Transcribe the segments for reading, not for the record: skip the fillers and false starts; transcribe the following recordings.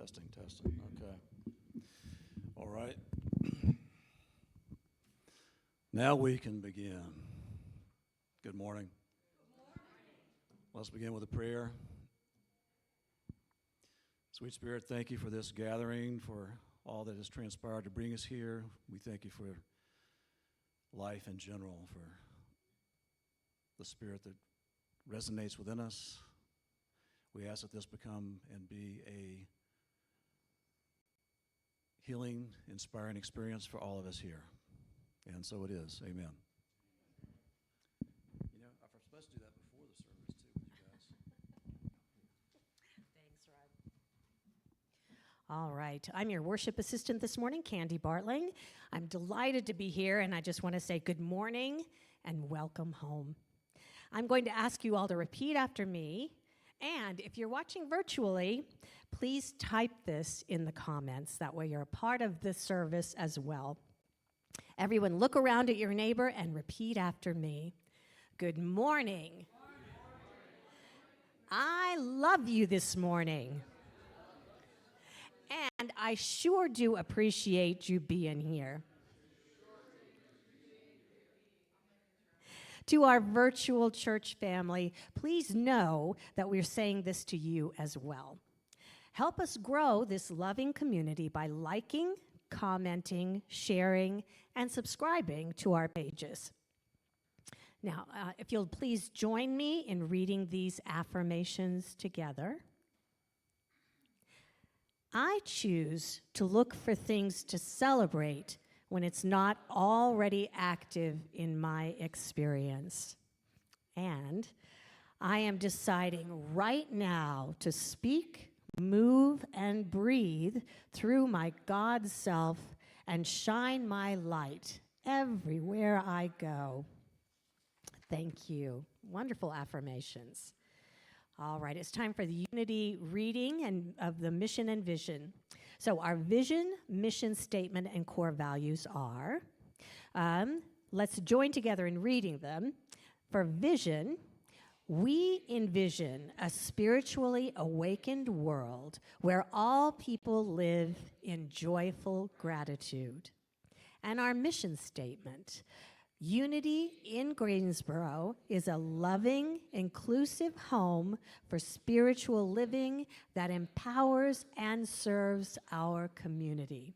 Testing. Okay. All right. Now we can begin. Good morning. Let's begin with a prayer. Sweet Spirit, thank you for this gathering, for all that has transpired to bring us here. We thank you for life in general, for the Spirit that resonates within us. We ask that this become and be a healing, inspiring experience for all of us here. And so it is. Amen. You know, I'm supposed to do that before the service, too, with you guys. Thanks, Rod. All right. I'm your worship assistant this morning, Candy Bartling. I'm delighted to be here, and I just want to say good morning and welcome home. I'm going to ask you all to repeat after me. And if you're watching virtually, please type this in the comments. That way you're a part of this service as well. Everyone look around at your neighbor and repeat after me. Good morning. I love you this morning. And I sure do appreciate you being here. To our virtual church family, please know that we're saying this to you as well. Help us grow this loving community by liking, commenting, sharing, and subscribing to our pages. Now, if you'll please join me in reading these affirmations together. I choose to look for things to celebrate when it's not already active in my experience. And I am deciding right now to speak, move, and breathe through my God self and shine my light everywhere I go. Thank you. Wonderful affirmations. All right, it's time for the unity reading and of the mission and vision. So our vision, mission statement, and core values are, let's join together in reading them. For vision, we envision a spiritually awakened world where all people live in joyful gratitude. And our mission statement, Unity in Greensboro is a loving, inclusive home for spiritual living that empowers and serves our community.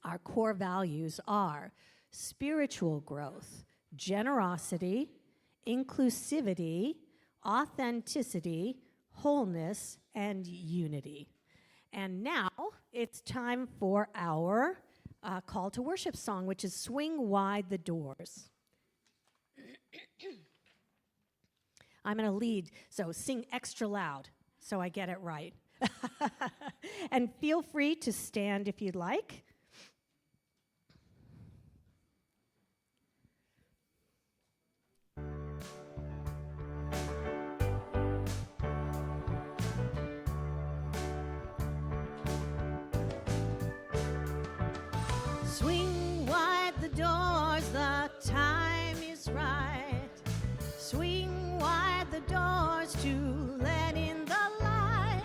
Our core values are spiritual growth, generosity, inclusivity, authenticity, wholeness, and unity. And now it's time for our call to worship song, which is Swing Wide the Doors. I'm going to lead, so sing extra loud so I get it right. And feel free to stand if you'd like. Swing wide the doors, the time is right. Swing wide the doors to let in the light.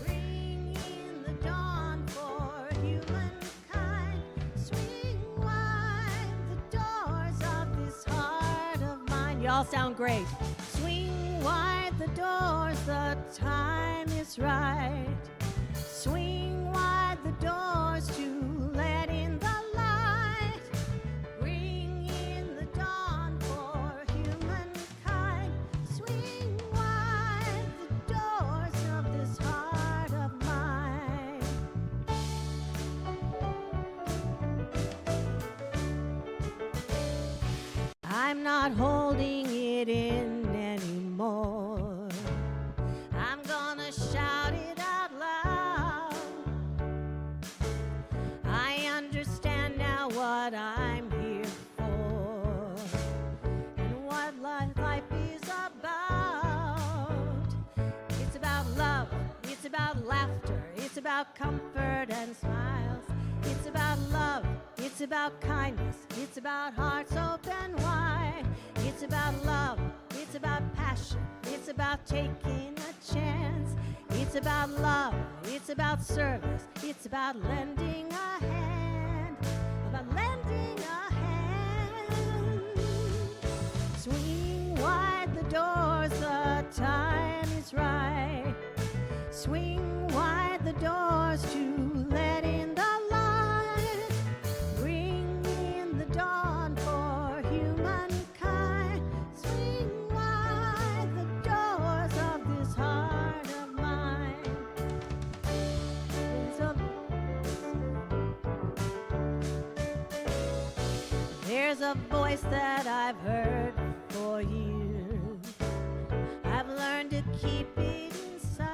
Bring in the dawn for humankind. Swing wide the doors of this heart of mine. Y'all sound great. Swing wide the doors, the time is right. Swing wide the doors to let in the light. Bring in the dawn for humankind. Swing wide the doors of this heart of mine. I'm not holding it in anymore. I'm gonna shout it out loud. I understand now what I'm here for and what life is about. It's about love, it's about laughter, it's about comfort and smiles. It's about love, it's about kindness, it's about hearts open wide. It's about love, it's about passion, it's about taking a chance. It's It's about love. It's about service. It's about lending a hand. About lending a hand. Swing wide the doors, the time is right. Swing wide the doors to let in the light. Bring in the dawn for humankind. Swing wide the doors of this heart of mine. There's a voice that I've heard for years. I've learned to keep it inside.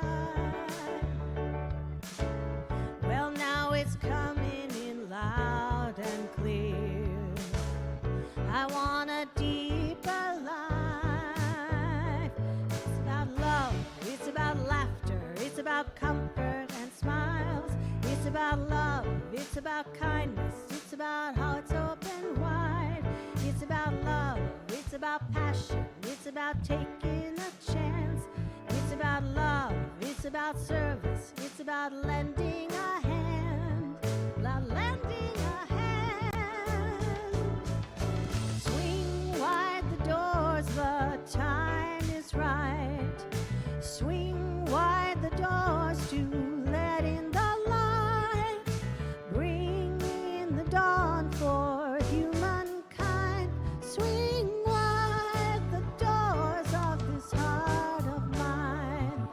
Well, now it's coming in loud and clear. I want a deeper life. It's about love, it's about laughter, it's about comfort and smiles. It's about love, it's about kindness, it's about hearts open wide. It's about love, it's about passion, it's about taking a chance. It's about love, it's about service, it's about lending a hand. About lending a hand. Swing wide the doors, the time is right. Swing wide the doors to let in the light. Bring in the dawn for humankind. Swing wide the doors of this heart of mine.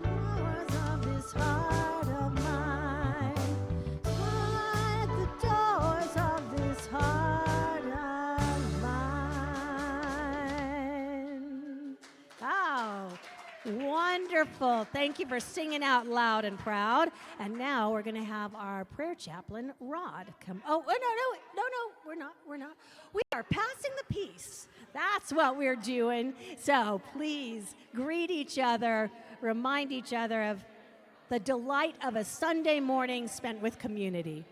Doors of this heart of mine. Wide the doors of this heart of mine. Oh, wonderful. Thank you for singing out loud and proud. And now we're going to have our prayer chaplain, Rod, come. Oh, no, we're not. We are passing the peace. That's what we're doing. So please greet each other, remind each other of the delight of a Sunday morning spent with community.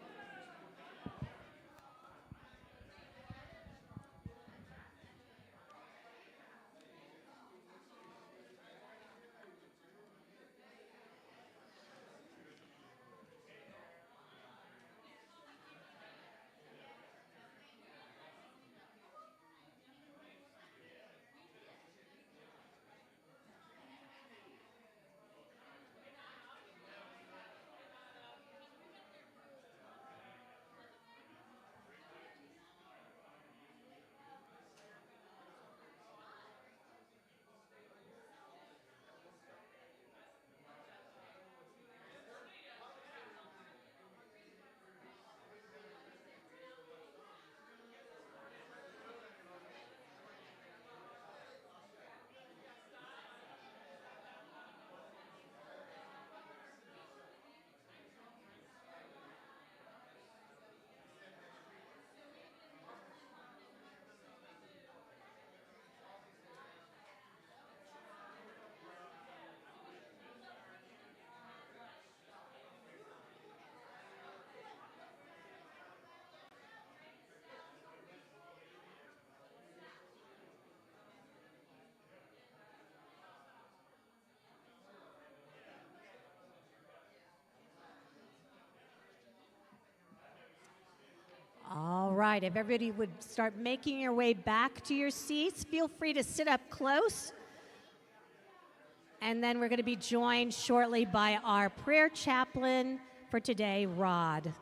All right, if everybody would start making your way back to your seats, feel free to sit up close. And then we're going to be joined shortly by our prayer chaplain for today, Rod.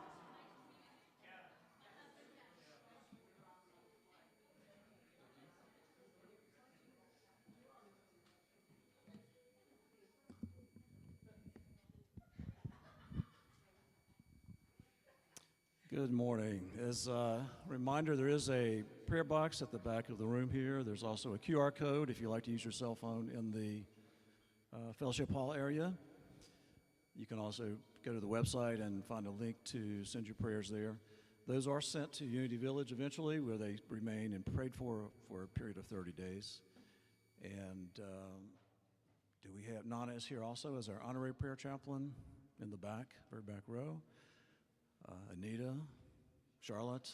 Good morning. As a reminder, there is a prayer box at the back of the room here. There's also a QR code if you like to use your cell phone in the fellowship hall area. You can also go to the website and find a link to send your prayers there. Those are sent to Unity Village eventually, where they remain and prayed for a period of 30 days. And do we have Nana is here also as our honorary prayer chaplain in the back, very back row. Anita, Charlotte,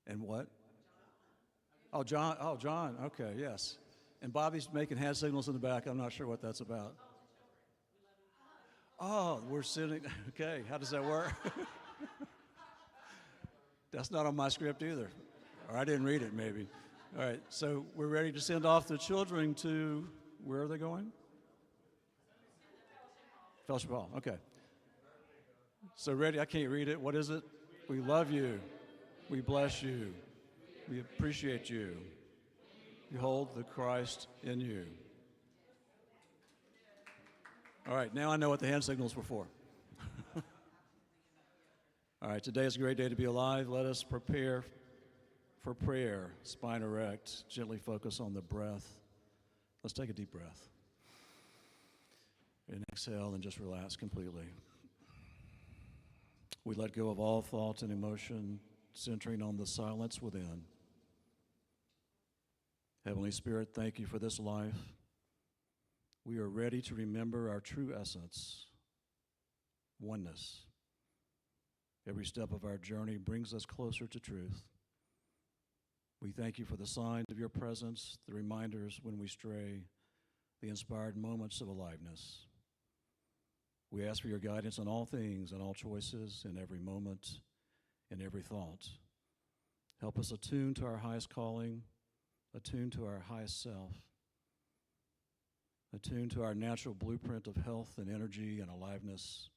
and what? Oh, John. Oh, John. Okay, yes. And Bobby's making hand signals in the back. I'm not sure what that's about. Oh, we're sitting. Okay, how does that work? That's not on my script either. Or I didn't read it, maybe. All right, so we're ready to send off the children to, where are they going? Fellowship Hall, okay. So ready, I can't read it. What is it? We love you. We bless you. We appreciate you. Behold the Christ in you. All right, now I know what the hand signals were for. All right, today is a great day to be alive. Let us prepare for prayer. Spine erect, gently focus on the breath. Let's take a deep breath. And exhale and just relax completely. We let go of all thought and emotion, centering on the silence within. Heavenly Spirit, thank you for this life. We are ready to remember our true essence, oneness. Every step of our journey brings us closer to truth. We thank you for the signs of your presence, the reminders when we stray, the inspired moments of aliveness. We ask for your guidance on all things and all choices, in every moment, in every thought. Help us attune to our highest calling, attune to our highest self, attune to our natural blueprint of health and energy and aliveness.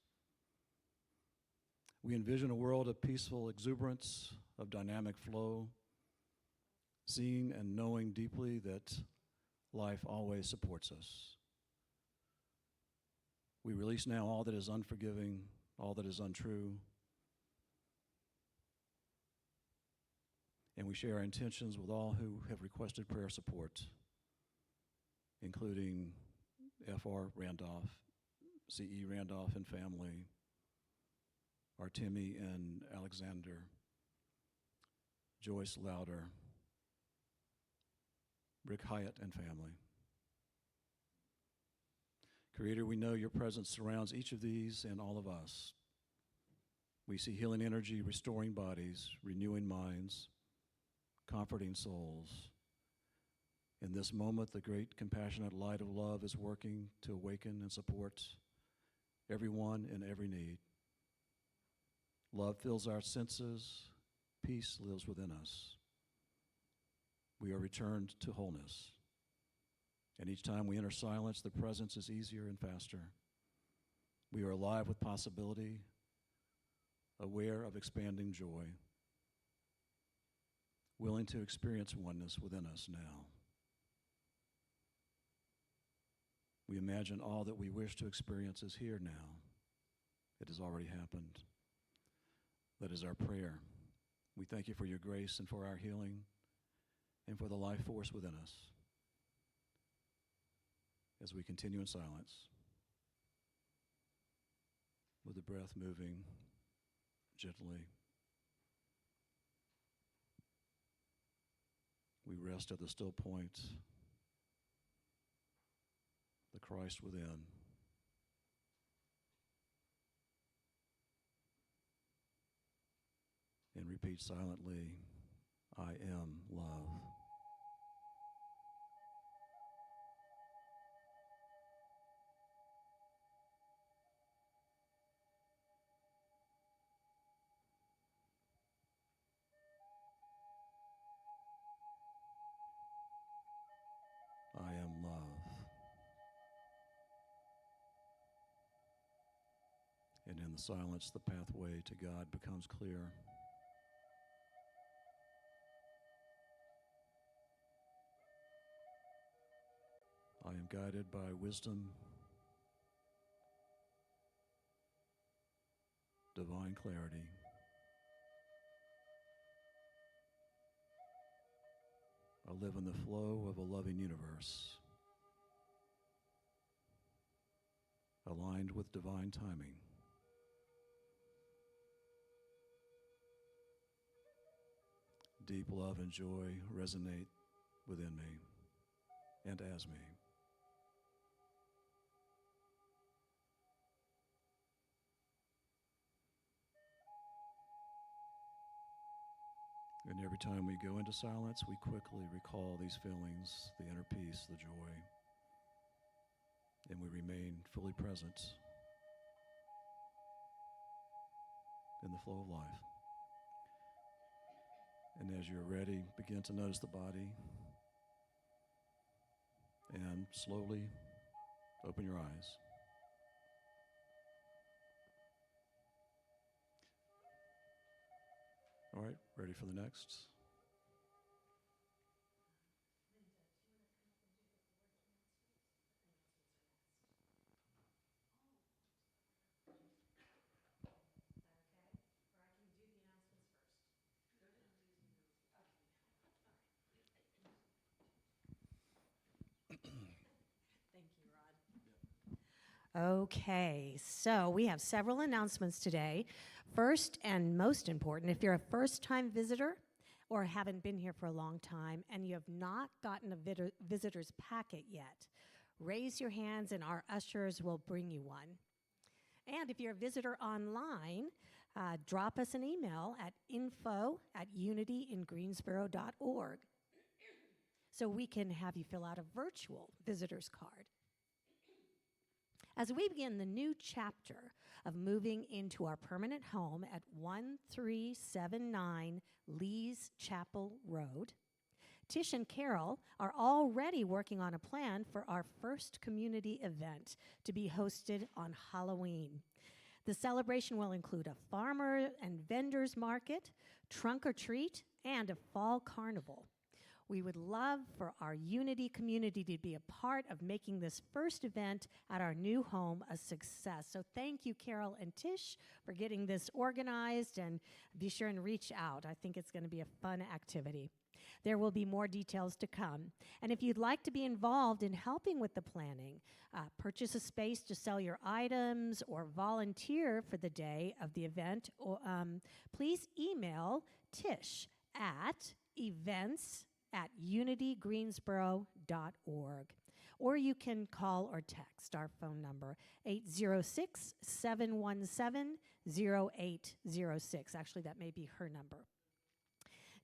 We envision a world of peaceful exuberance, of dynamic flow, seeing and knowing deeply that life always supports us. We release now all that is unforgiving, all that is untrue, and we share our intentions with all who have requested prayer support, including F.R. Randolph, C.E. Randolph and family, Artemi and Alexander, Joyce Lauder, Rick Hyatt and family. Creator, we know your presence surrounds each of these and all of us. We see healing energy, restoring bodies, renewing minds, comforting souls. In this moment, the great compassionate light of love is working to awaken and support everyone in every need. Love fills our senses. Peace lives within us. We are returned to wholeness. And each time we enter silence, the presence is easier and faster. We are alive with possibility, aware of expanding joy, willing to experience oneness within us now. We imagine all that we wish to experience is here now. It has already happened. That is our prayer. We thank you for your grace and for our healing and for the life force within us. As we continue in silence, with the breath moving gently, we rest at the still point, the Christ within. And repeat silently, I am love. I am love. And in the silence, the pathway to God becomes clear. I am guided by wisdom, divine clarity. I live in the flow of a loving universe, aligned with divine timing. Deep love and joy resonate within me and as me. And every time we go into silence, we quickly recall these feelings, the inner peace, the joy, and we remain fully present in the flow of life. And as you're ready, begin to notice the body and slowly open your eyes. All right, ready for the next? Okay, so we have several announcements today. First and most important, if you're a first-time visitor or haven't been here for a long time and you have not gotten a visitor's packet yet, raise your hands and our ushers will bring you one. And if you're a visitor online, drop us an email at info@unityingreensboro.org so we can have you fill out a virtual visitor's card. As we begin the new chapter of moving into our permanent home at 1379 Lee's Chapel Road, Tish and Carol are already working on a plan for our first community event to be hosted on Halloween. The celebration will include a farmer and vendors market, trunk or treat, and a fall carnival. We would love for our Unity community to be a part of making this first event at our new home a success. So thank you, Carol and Tish, for getting this organized, and be sure and reach out. I think it's going to be a fun activity. There will be more details to come. And if you'd like to be involved in helping with the planning, purchase a space to sell your items, or volunteer for the day of the event, please email Tish at events@unitygreensboro.org. Or you can call or text our phone number, 806-717-0806. Actually, that may be her number.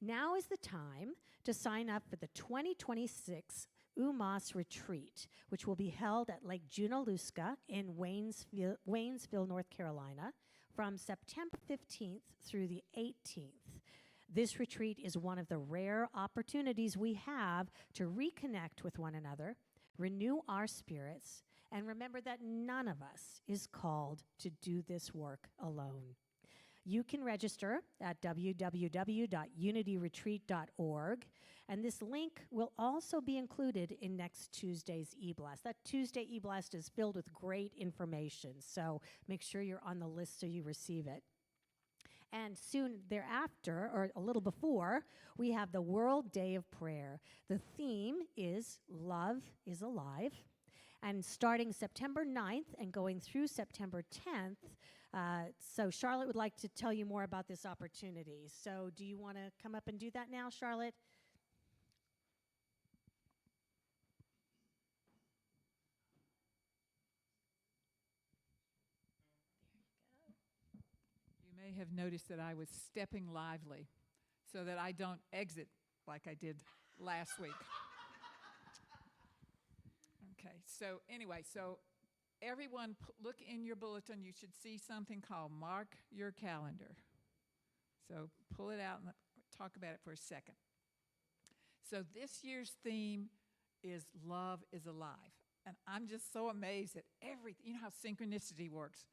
Now is the time to sign up for the 2026 UMass Retreat, which will be held at Lake Junaluska in Waynesville, North Carolina, from September 15th through the 18th. This retreat is one of the rare opportunities we have to reconnect with one another, renew our spirits, and remember that none of us is called to do this work alone. You can register at www.unityretreat.org, and this link will also be included in next Tuesday's e-blast. That Tuesday e-blast is filled with great information, so make sure you're on the list so you receive it. And soon thereafter, or a little before, we have the World Day of Prayer. The theme is Love is Alive. And starting September 9th and going through September 10th, so Charlotte would like to tell you more about this opportunity. So do you want to come up and do that now, Charlotte? You may have noticed that I was stepping lively so that I don't exit like I did last week. Okay, so anyway, everyone look in your bulletin. You should see something called Mark Your Calendar. So pull it out and talk about it for a second. So this year's theme is Love is Alive. And I'm just so amazed at everything. You know how synchronicity works.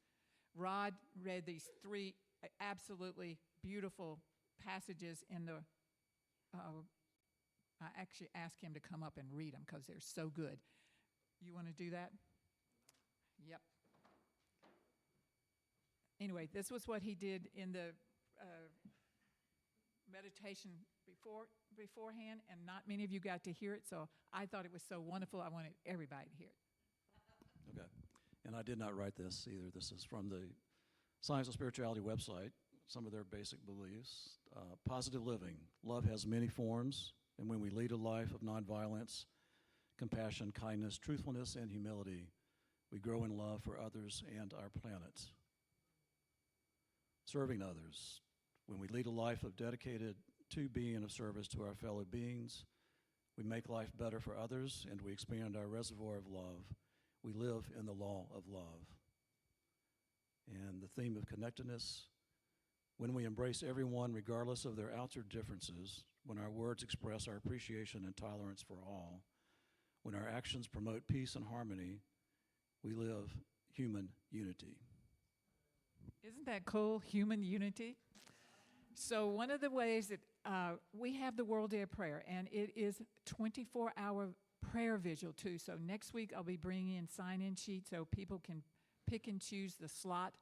Rod read these three absolutely beautiful passages in the, I actually asked him to come up and read them because they're so good. You want to do that? Yep. Anyway, this was what he did in the meditation beforehand, and not many of you got to hear it, so I thought it was so wonderful, I wanted everybody to hear it. Okay. And I did not write this either. This is from the Science of Spirituality website, some of their basic beliefs. Positive living. Love has many forms, and when we lead a life of nonviolence, compassion, kindness, truthfulness, and humility, we grow in love for others and our planet. Serving others. When we lead a life of dedicated to being of service to our fellow beings. We make life better for others, and we expand our reservoir of love. We live in the law of love. And the theme of connectedness, when we embrace everyone regardless of their outer differences, when our words express our appreciation and tolerance for all, when our actions promote peace and harmony, we live human unity. Isn't that cool? Human unity. So one of the ways that we have the World Day of Prayer, and it is 24-hour prayer vigil too. So next week I'll be bringing in sign-in sheets so people can pick and choose the slot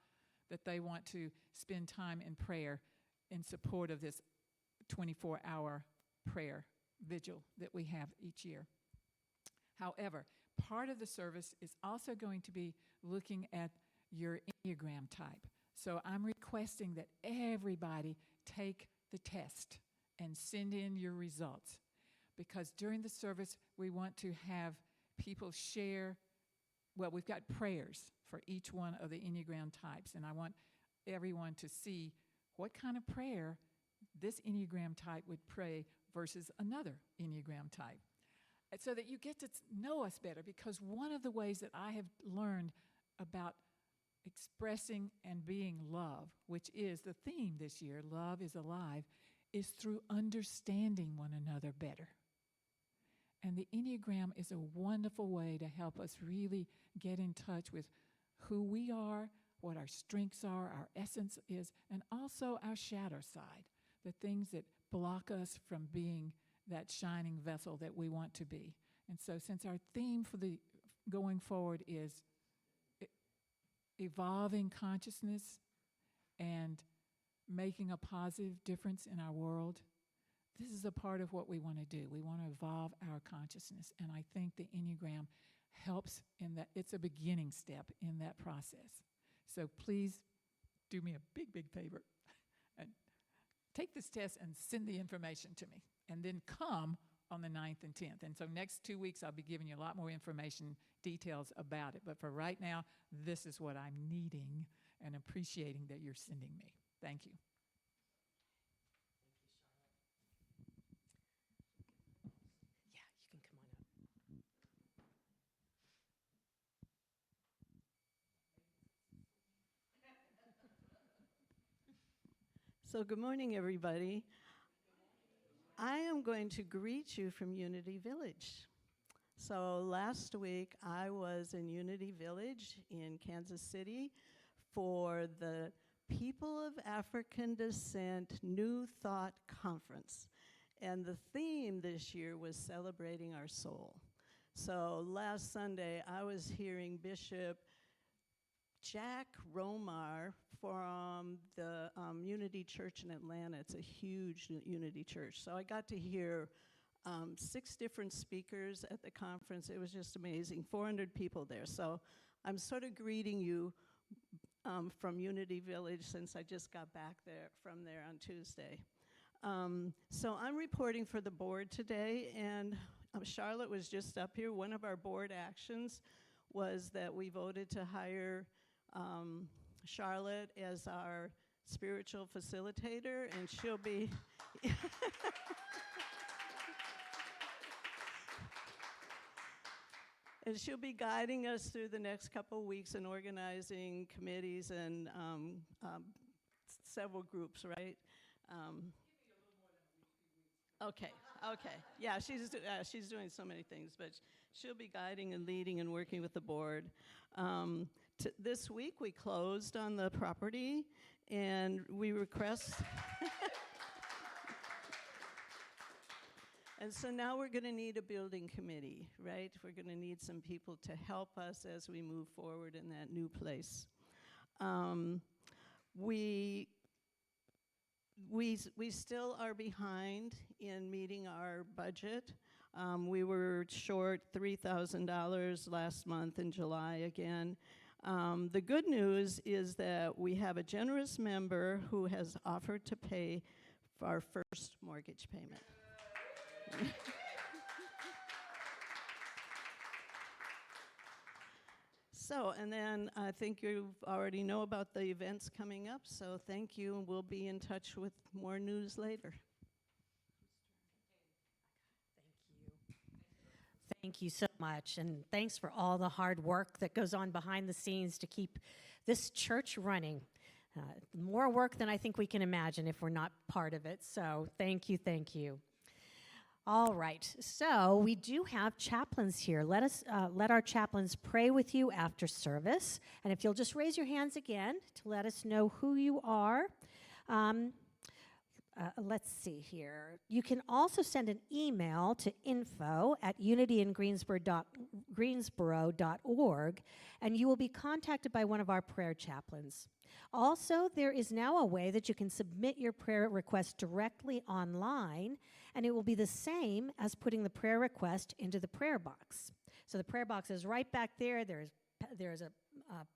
that they want to spend time in prayer in support of this 24-hour prayer vigil that we have each year. However, part of the service is also going to be looking at your Enneagram type. So I'm requesting that everybody take the test and send in your results, because during the service we want to have people share, well, we've got prayers for each one of the Enneagram types, and I want everyone to see what kind of prayer this Enneagram type would pray versus another Enneagram type, so that you get to know us better. Because one of the ways that I have learned about expressing and being love, which is the theme this year, Love is Alive, is through understanding one another better. And the Enneagram is a wonderful way to help us really get in touch with who we are, what our strengths are, our essence is, and also our shadow side, the things that block us from being that shining vessel that we want to be. And so since our theme for the going forward is evolving consciousness and making a positive difference in our world, this is a part of what we want to do. We want to evolve our consciousness, and I think the Enneagram helps in that. It's a beginning step in that process. So please do me a big, big favor and take this test and send the information to me, and then come on the 9th and 10th. And so next 2 weeks, I'll be giving you a lot more information, details about it. But for right now, this is what I'm needing and appreciating that you're sending me. Thank you. Yeah, you can come on up. So good morning, everybody. I am going to greet you from Unity Village. So last week, I was in Unity Village in Kansas City for the People of African Descent New Thought Conference. And the theme this year was celebrating our soul. So last Sunday, I was hearing Bishop Jack Romar from the Unity Church in Atlanta. It's a huge Unity church. So I got to hear 6 different speakers at the conference. It was just amazing, 400 people there. So I'm sort of greeting you from Unity Village, since I just got back from there on Tuesday. So I'm reporting for the board today, and Charlotte was just up here. One of our board actions was that we voted to hire Charlotte as our spiritual facilitator, and she'll be and she'll be guiding us through the next couple of weeks and organizing committees and several groups, right? Okay. Yeah, she's doing so many things, but she'll be guiding and leading and working with the board. This week we closed on the property, and we request. And so now we're going to need a building committee, right? We're going to need some people to help us as we move forward in that new place. We still are behind in meeting our budget. We were short $3,000 last month in July again. The good news is that we have a generous member who has offered to pay for our first mortgage payment. So, and then I think you already know about the events coming up, so thank you, and we'll be in touch with more news later. thank you so much. And thanks for all the hard work that goes on behind the scenes to keep this church running. More work than I think we can imagine if we're not part of it. So thank you, thank you. All right, so we do have chaplains here. Let our chaplains pray with you after service. And if you'll just raise your hands again to let us know who you are. Let's see here. You can also send an email to info@unityingreensboro.org, and you will be contacted by one of our prayer chaplains. Also, there is now a way that you can submit your prayer request directly online, and it will be the same as putting the prayer request into the prayer box. So the prayer box is right back there. There's a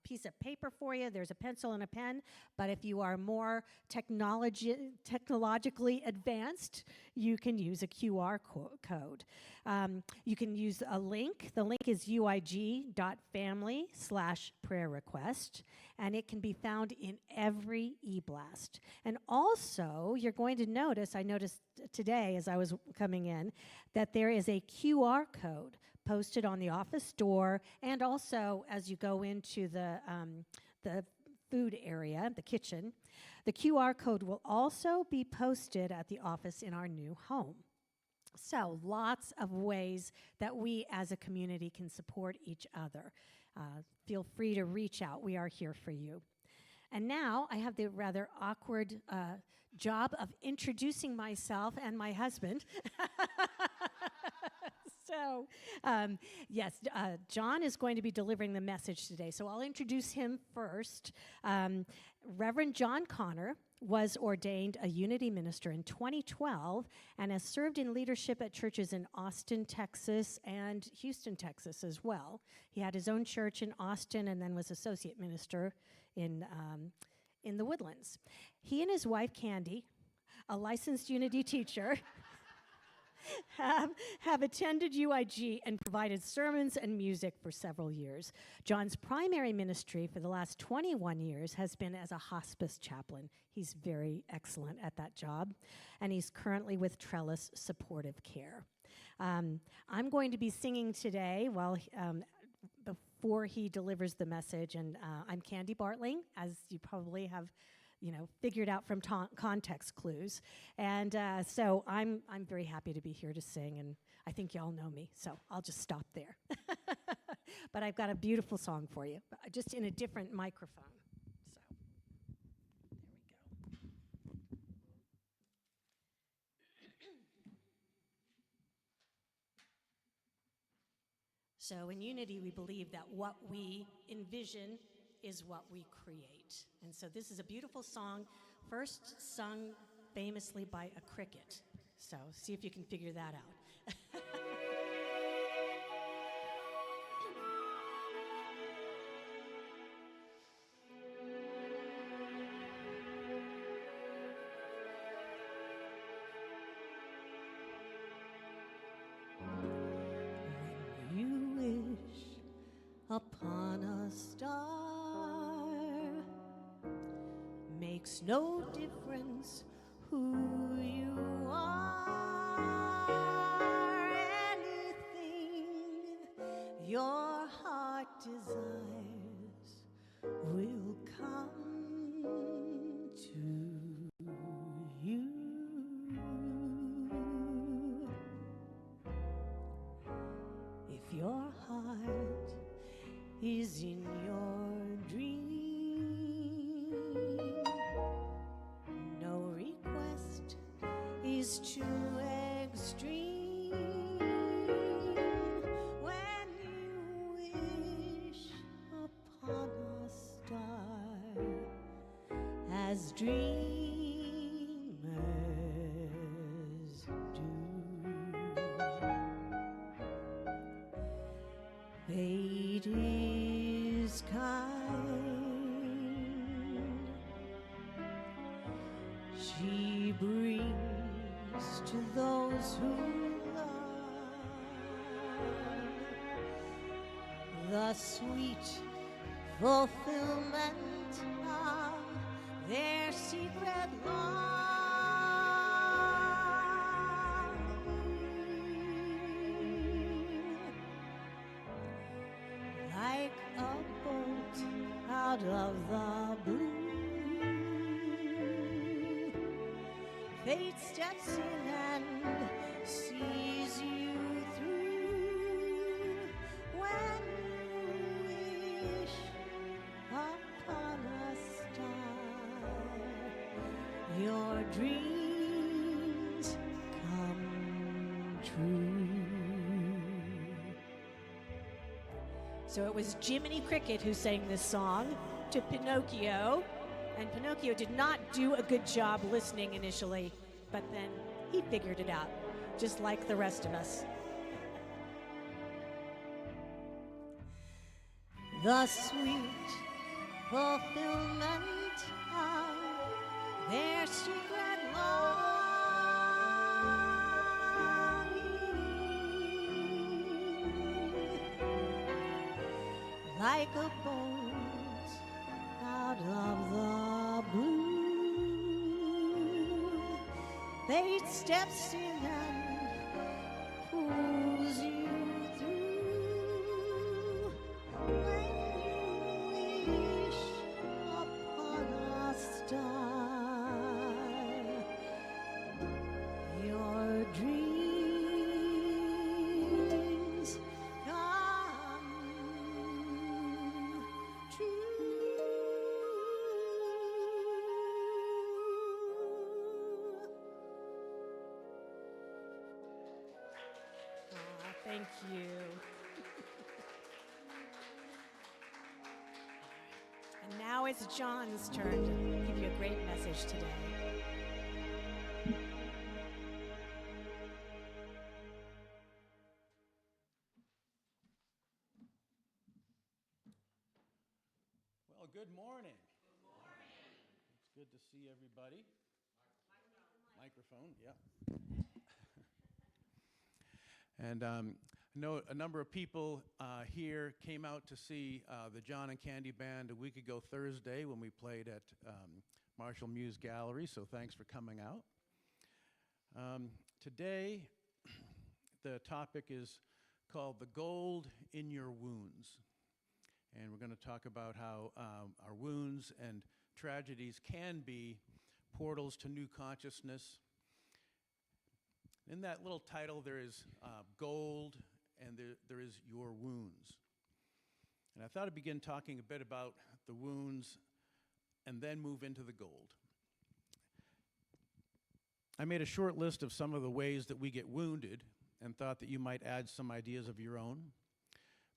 piece of paper for you. There's a pencil and a pen. But if you are more technologically advanced, you can use a QR code. You can use a link. The link is uig.family/prayer request, and it can be found in every e-blast. And also, you're going to notice, I noticed today as I was coming in, that there is a QR code posted on the office door, and also as you go into the food area, the kitchen. The QR code will also be posted at the office in our new home. So lots of ways that we as a community can support each other. Feel free to reach out. We are here for you. And now I have the rather awkward job of introducing myself and my husband. So, yes, John is going to be delivering the message today. So I'll introduce him first. Reverend John Connor was ordained a Unity minister in 2012 and has served in leadership at churches in Austin, Texas, and Houston, Texas as well. He had his own church in Austin and then was associate minister in the Woodlands. He and his wife, Candy, a licensed Unity teacher, have attended UIG and provided sermons and music for several years. John's primary ministry for the last 21 years has been as a hospice chaplain. He's very excellent at that job, and he's currently with Trellis Supportive Care. I'm going to be singing today before he delivers the message, and I'm Candy Bartling, as you probably have figured out from context clues. And so I'm very happy to be here to sing, and I think y'all know me, so I'll just stop there. But I've got a beautiful song for you, just in a different microphone. So in Unity, we believe that what we envision is what we create. And so this is a beautiful song, first sung famously by a cricket. So see if you can figure that out. When you wish upon a star, makes no difference who you are. Anything your heart desires will come to you. If your heart is in your dream, no request is too extreme. When you wish upon a star, as dreamers do. Fate is kind. She brings to those who love the sweet fulfillment of their secret longing. out of the blue. Fate steps in and sees you through when you wish upon a star. Your dreams come true. So it was Jiminy Cricket who sang this song to Pinocchio, and Pinocchio did not do a good job listening initially, but then he figured it out, just like the rest of us. The sweet fulfillment of their secret longing, like a bolt out of the blue. Fate steps in and pulls you through when you wish upon a star. Your dreams come true. Thank you. And now it's John's turn to give you a great message today. Well, good morning. Good morning. It's good to see everybody. Microphone, yeah. And I know a number of people here came out to see the John and Candy Band a week ago Thursday when we played at Marshall Muse Gallery, so thanks for coming out. Today, the topic is called The Gold in Your Wounds. And we're going to talk about how our wounds and tragedies can be portals to new consciousness. In that little title, there is gold, and there is your wounds. And I thought I'd begin talking a bit about the wounds and then move into the gold. I made a short list of some of the ways that we get wounded and thought that you might add some ideas of your own.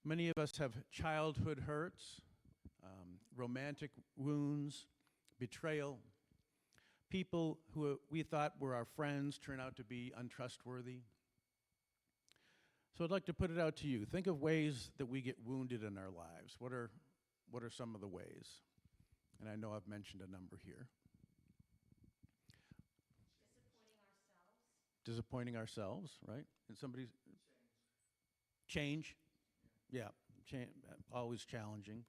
Many of us have childhood hurts, romantic wounds, betrayal. People who we thought were our friends turn out to be untrustworthy. So I'd like to put it out to you. Think of ways that we get wounded in our lives. What are some of the ways? And I know I've mentioned a number here. Disappointing ourselves, right? And somebody's change. Yeah, always challenging.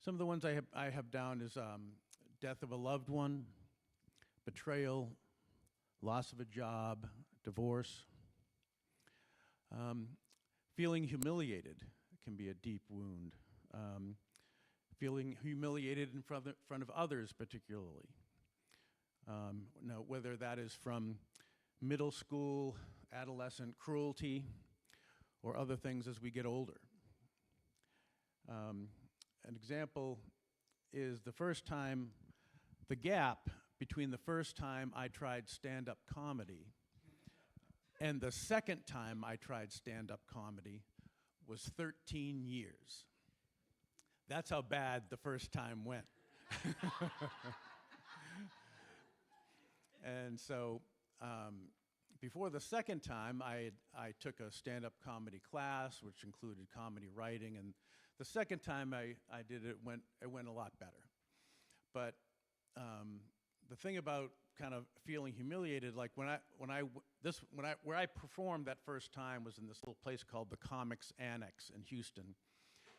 Some of the ones I have down is death of a loved one, betrayal, loss of a job, divorce. Feeling humiliated can be a deep wound. Feeling humiliated in front of others, particularly. Now, whether that is from middle school, adolescent cruelty, or other things as we get older. An example is the gap between the first time I tried stand-up comedy and the second time I tried stand-up comedy was 13 years. That's how bad the first time went. And so before the second time, I took a stand-up comedy class, which included comedy writing, and the second time I did it, it went a lot better. But the thing about kind of feeling humiliated, like where I performed that first time was in this little place called the Comics Annex in Houston,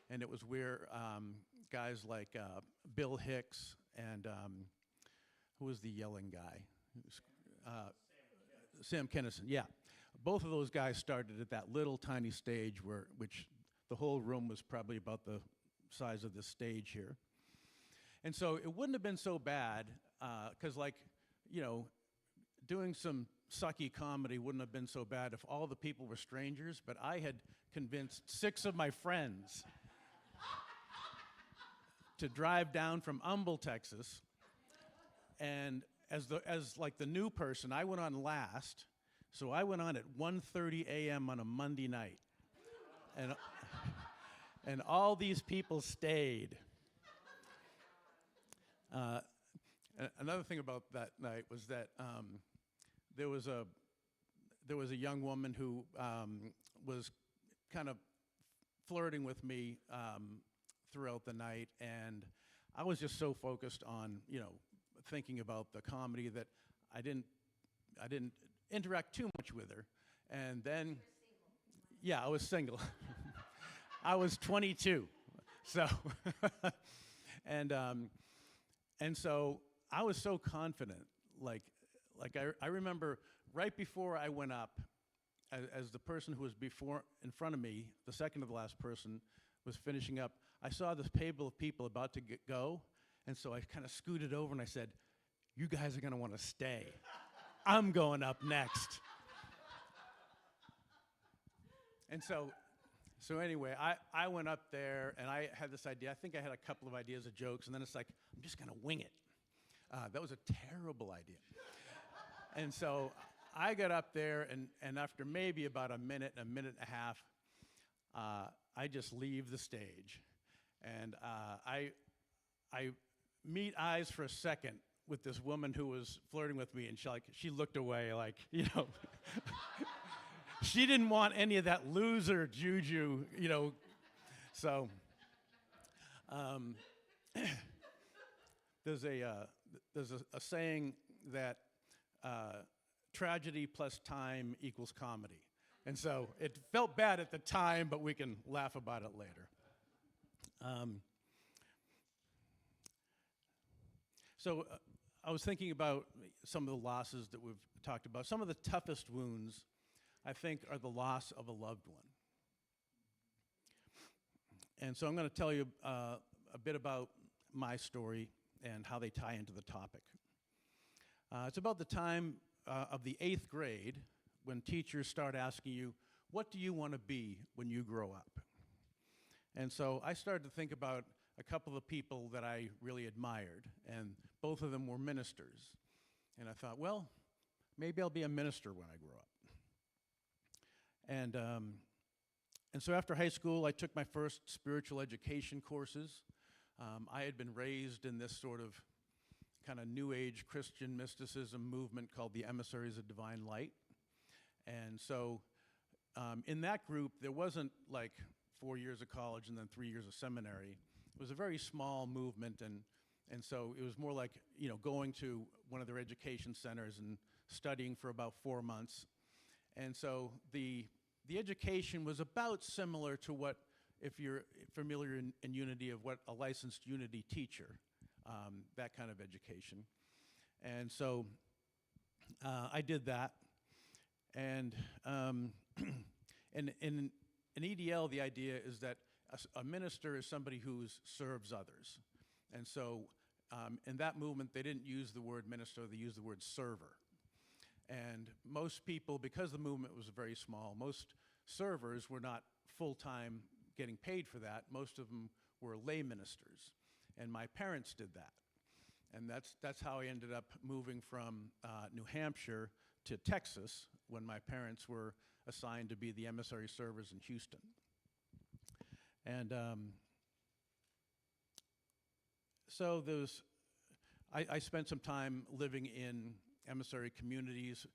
and it was where guys like Bill Hicks and who was the yelling guy? Sam Kinison, yeah. Both of those guys started at that little tiny stage which the whole room was probably about the size of this stage here. And so it wouldn't have been so bad, because like, you know, doing some sucky comedy wouldn't have been so bad if all the people were strangers, but I had convinced 6 of my friends to drive down from Humble, Texas, and as like the new person, I went on last, so I went on at 1:30 a.m. on a Monday night, and all these people stayed. Another thing about that night was that there was a young woman who was kind of flirting with me throughout the night, and I was just so focused on, you know, thinking about the comedy that I didn't interact too much with her. And then, yeah, I was single. I was 22, so and so I was so confident. Like I remember right before I went up, as the person who was in front of me, the second to the last person, was finishing up, I saw this table of people about to go, and so I kind of scooted over and I said, "You guys are going to want to stay. I'm going up next." And so anyway, I went up there, and I had this idea. I think I had a couple of ideas of jokes, and then it's like, I'm just going to wing it. That was a terrible idea. And so I got up there, and after maybe about a minute and a half, I just leave the stage. And I meet eyes for a second with this woman who was flirting with me, and she looked away like, you know, she didn't want any of that loser juju, you know. So there's a saying that tragedy plus time equals comedy. And so it felt bad at the time, but we can laugh about it later. So I was thinking about some of the losses that we've talked about. Some of the toughest wounds, I think, are the loss of a loved one. And so I'm going to tell you a bit about my story and how they tie into the topic. It's about the time of the 8th grade when teachers start asking you, what do you want to be when you grow up? And so I started to think about a couple of people that I really admired, and both of them were ministers. And I thought, well, maybe I'll be a minister when I grow up. And so after high school, I took my first spiritual education courses. I had been raised in this sort of kind of New Age Christian mysticism movement called the Emissaries of Divine Light. And so in that group, there wasn't like 4 years of college and then 3 years of seminary. It was a very small movement, and so it was more like, you know, going to one of their education centers and studying for about 4 months. And so the education was about similar to what, if you're familiar in Unity, of what a licensed Unity teacher, that kind of education. And so I did that. And in EDL, the idea is that a minister is somebody who serves others. And so in that movement, they didn't use the word minister, they used the word server. And most people, because the movement was very small, most servers were not full-time getting paid for that. Most of them were lay ministers. And my parents did that. And that's how I ended up moving from New Hampshire to Texas when my parents were assigned to be the emissary servers in Houston. And so I spent some time living in emissary communities.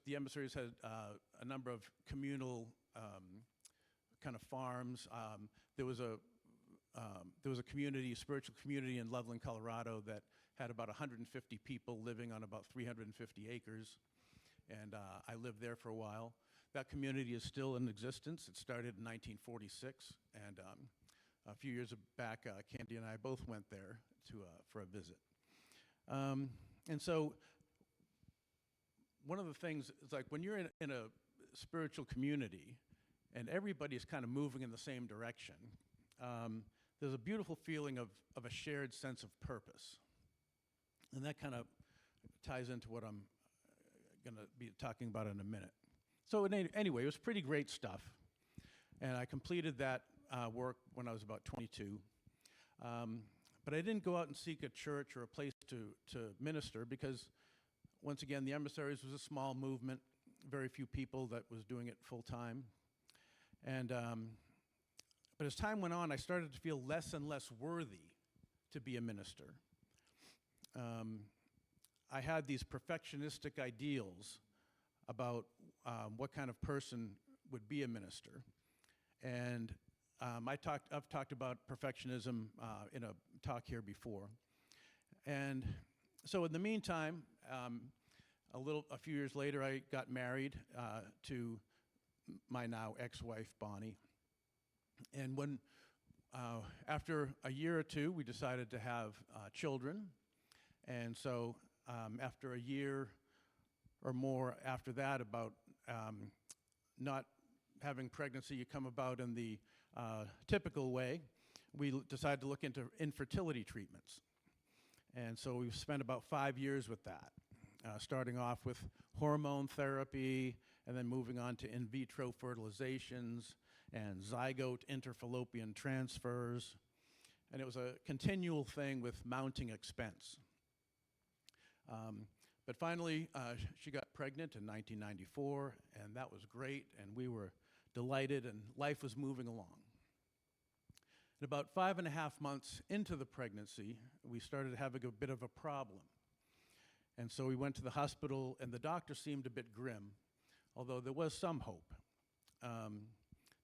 The emissaries had a number of communal kind of farms. There was a community, a spiritual community in Loveland, Colorado that had about 150 people living on about 350 acres. And I lived there for a while. That community is still in existence. It started in 1946, and a few years back, Candy and I both went there for a visit. And so one of the things is, like, when you're in a spiritual community and everybody's kind of moving in the same direction, there's a beautiful feeling of a shared sense of purpose. And that kind of ties into what I'm going to be talking about in a minute. So anyway, it was pretty great stuff. And I completed that work when I was about 22. But I didn't go out and seek a church or a place to minister because, once again, the Emissaries was a small movement, very few people that was doing it full time. And but as time went on, I started to feel less and less worthy to be a minister. I had these perfectionistic ideals about what kind of person would be a minister. And I've talked about perfectionism in a talk here before. And so in the meantime, a few years later, I got married to my now ex-wife, Bonnie. And when, after a year or two, we decided to have children. And so after a year or more after that, about not having pregnancy you come about in the typical way, we decided to look into infertility treatments. And so we've spent about 5 years with that, starting off with hormone therapy, and then moving on to in vitro fertilizations and zygote interfallopian transfers. And it was a continual thing with mounting expense. But finally, she got pregnant in 1994, and that was great, and we were delighted, and life was moving along. And about 5.5 months into the pregnancy, we started having a bit of a problem. And so we went to the hospital, and the doctor seemed a bit grim, although there was some hope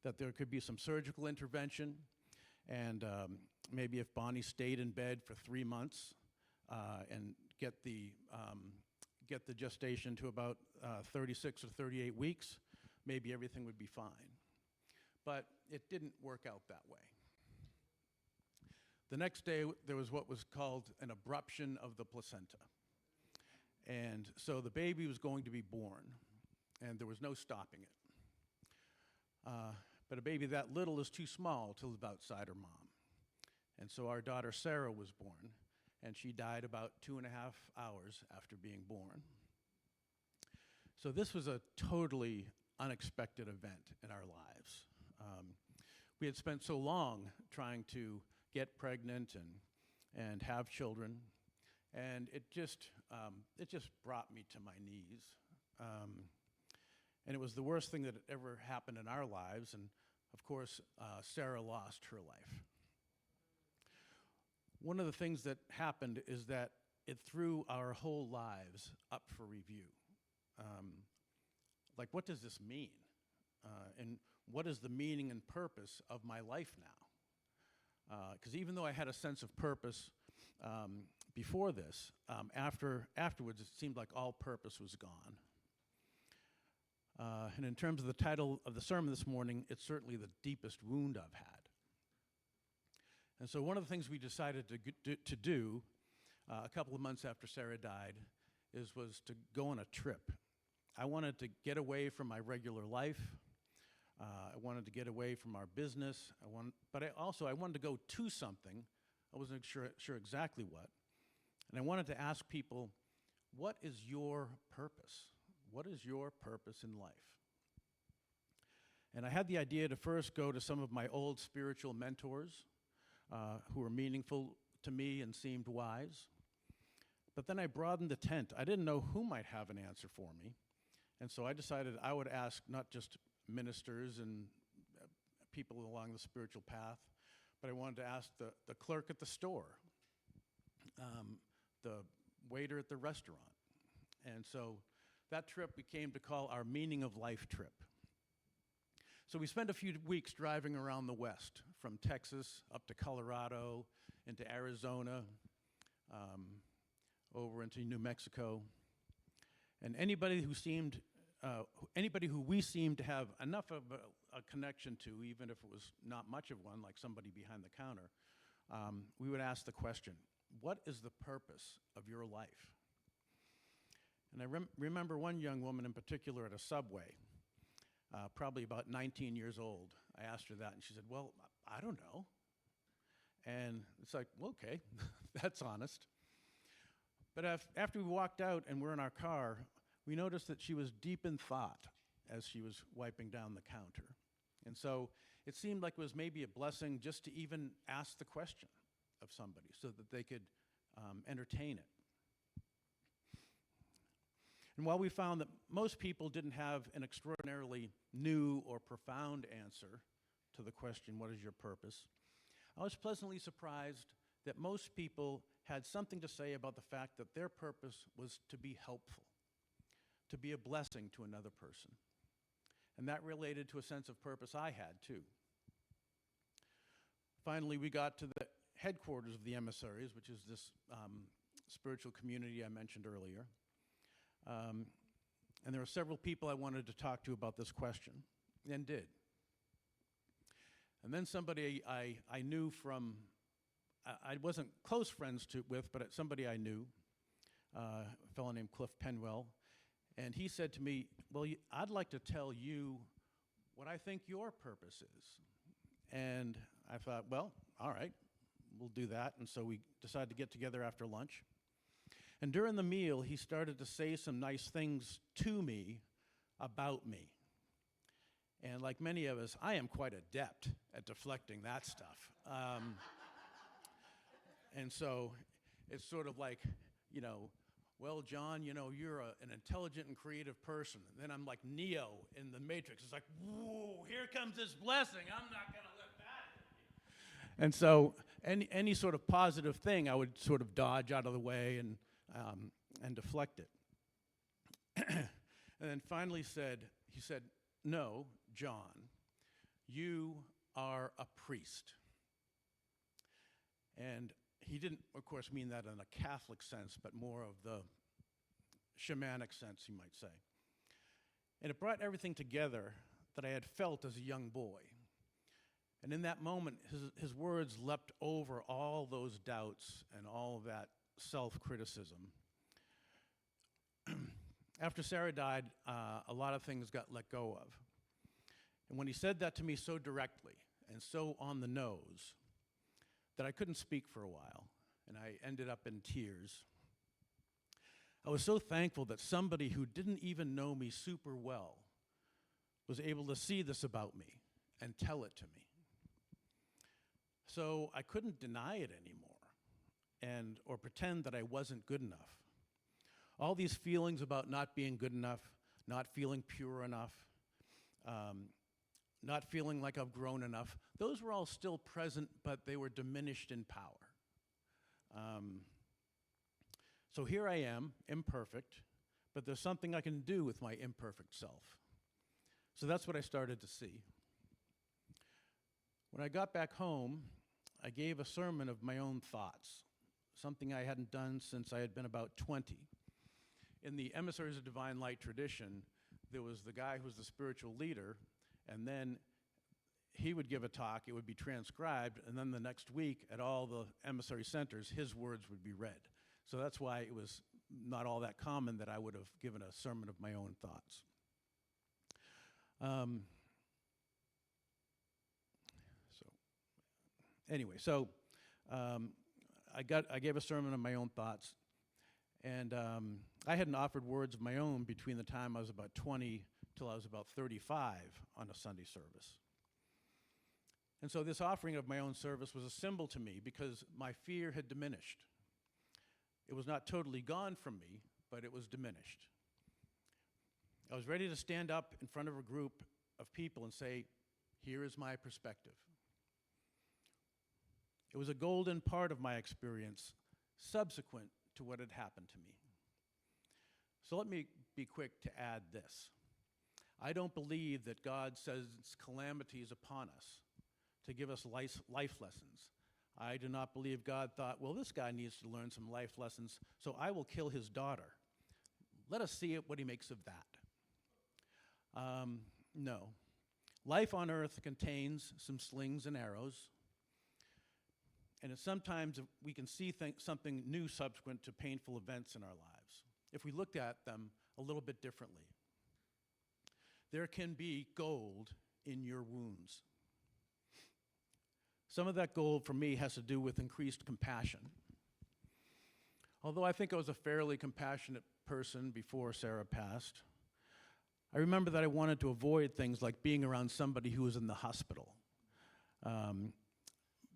that there could be some surgical intervention, and maybe if Bonnie stayed in bed for 3 months and get the gestation to about 36 or 38 weeks, maybe everything would be fine. But it didn't work out that way. The next day, there was what was called an abruption of the placenta. And so the baby was going to be born, and there was no stopping it. But a baby that little is too small to live outside her mom. And so our daughter Sarah was born, and she died about 2.5 hours after being born. So this was a totally unexpected event in our lives. We had spent so long trying to get pregnant and have children, and it just brought me to my knees. And it was the worst thing that had ever happened in our lives, and of course, Sarah lost her life. One of the things that happened is that it threw our whole lives up for review. Like, what does this mean? And what is the meaning and purpose of my life now? Because even though I had a sense of purpose before this, afterwards it seemed like all purpose was gone. And in terms of the title of the sermon this morning, it's certainly the deepest wound I've had. And so one of the things we decided to do a couple of months after Sarah died was to go on a trip. I wanted to get away from my regular life. I wanted to get away from our business. But I wanted to go to something. I wasn't sure exactly what. And I wanted to ask people, what is your purpose? What is your purpose in life? And I had the idea to first go to some of my old spiritual mentors who were meaningful to me and seemed wise. But then I broadened the tent. I didn't know who might have an answer for me. And so I decided I would ask not just ministers and people along the spiritual path, but I wanted to ask the clerk at the store, the waiter at the restaurant. And so that trip we came to call our Meaning of Life trip. So we spent a few weeks driving around the West, from Texas up to Colorado, into Arizona, over into New Mexico. And anybody who we seemed to have enough of a connection to, even if it was not much of one, like somebody behind the counter, we would ask the question, what is the purpose of your life? And I remember one young woman in particular at a Subway, probably about 19 years old. I asked her that, and she said, well, I don't know. And it's like, well, okay, that's honest. But after we walked out and we're in our car, we noticed that she was deep in thought as she was wiping down the counter. And so it seemed like it was maybe a blessing just to even ask the question of somebody so that they could entertain it. And while we found that most people didn't have an extraordinarily new or profound answer to the question, what is your purpose? I was pleasantly surprised that most people had something to say about the fact that their purpose was to be helpful, to be a blessing to another person. And that related to a sense of purpose I had too. Finally, we got to the headquarters of the emissaries, which is this spiritual community I mentioned earlier. And there were several people I wanted to talk to about this question, and did. And then somebody I knew from, I wasn't close friends with, but somebody I knew, a fellow named Cliff Penwell, and he said to me, well, I'd like to tell you what I think your purpose is. And I thought, well, all right, we'll do that. And so we decided to get together after lunch. And during the meal, he started to say some nice things to me about me. And like many of us, I am quite adept at deflecting that stuff. And so it's sort of like, well, John, you're an intelligent and creative person. And then I'm like Neo in the Matrix. It's like, whoa, here comes this blessing. I'm not going to let that. And so any sort of positive thing, I would sort of dodge out of the way and deflect it. And then finally he said, no, John, you are a priest. And he didn't, of course, mean that in a Catholic sense, but more of the shamanic sense, you might say. And it brought everything together that I had felt as a young boy. And in that moment, his words leapt over all those doubts and all of that self-criticism. After Sarah died, a lot of things got let go of. And when he said that to me so directly and so on the nose, that I couldn't speak for a while, and I ended up in tears. I was so thankful that somebody who didn't even know me super well was able to see this about me and tell it to me. So I couldn't deny it anymore or pretend that I wasn't good enough. All these feelings about not being good enough, not feeling pure enough, not feeling like I've grown enough, those were all still present, but they were diminished in power. So here I am, imperfect, but there's something I can do with my imperfect self. So that's what I started to see. When I got back home, I gave a sermon of my own thoughts, something I hadn't done since I had been about 20. In the Emissaries of Divine Light tradition, there was the guy who was the spiritual leader, and then he would give a talk, it would be transcribed, and then the next week at all the emissary centers, his words would be read. So that's why it was not all that common that I would have given a sermon of my own thoughts. I gave a sermon of my own thoughts, and I hadn't offered words of my own between the time I was about 20 till I was about 35 on a Sunday service. And so this offering of my own service was a symbol to me because my fear had diminished. It was not totally gone from me, but it was diminished. I was ready to stand up in front of a group of people and say, here is my perspective. It was a golden part of my experience subsequent to what had happened to me. So let me be quick to add this. I don't believe that God sends calamities upon us to give us life lessons. I do not believe God thought, well, this guy needs to learn some life lessons, so I will kill his daughter. Let us see what he makes of that. No. Life on earth contains some slings and arrows, and sometimes we can see something new subsequent to painful events in our lives, if we looked at them a little bit differently. There can be gold in your wounds. Some of that goal for me has to do with increased compassion. Although I think I was a fairly compassionate person before Sarah passed, I remember that I wanted to avoid things like being around somebody who was in the hospital,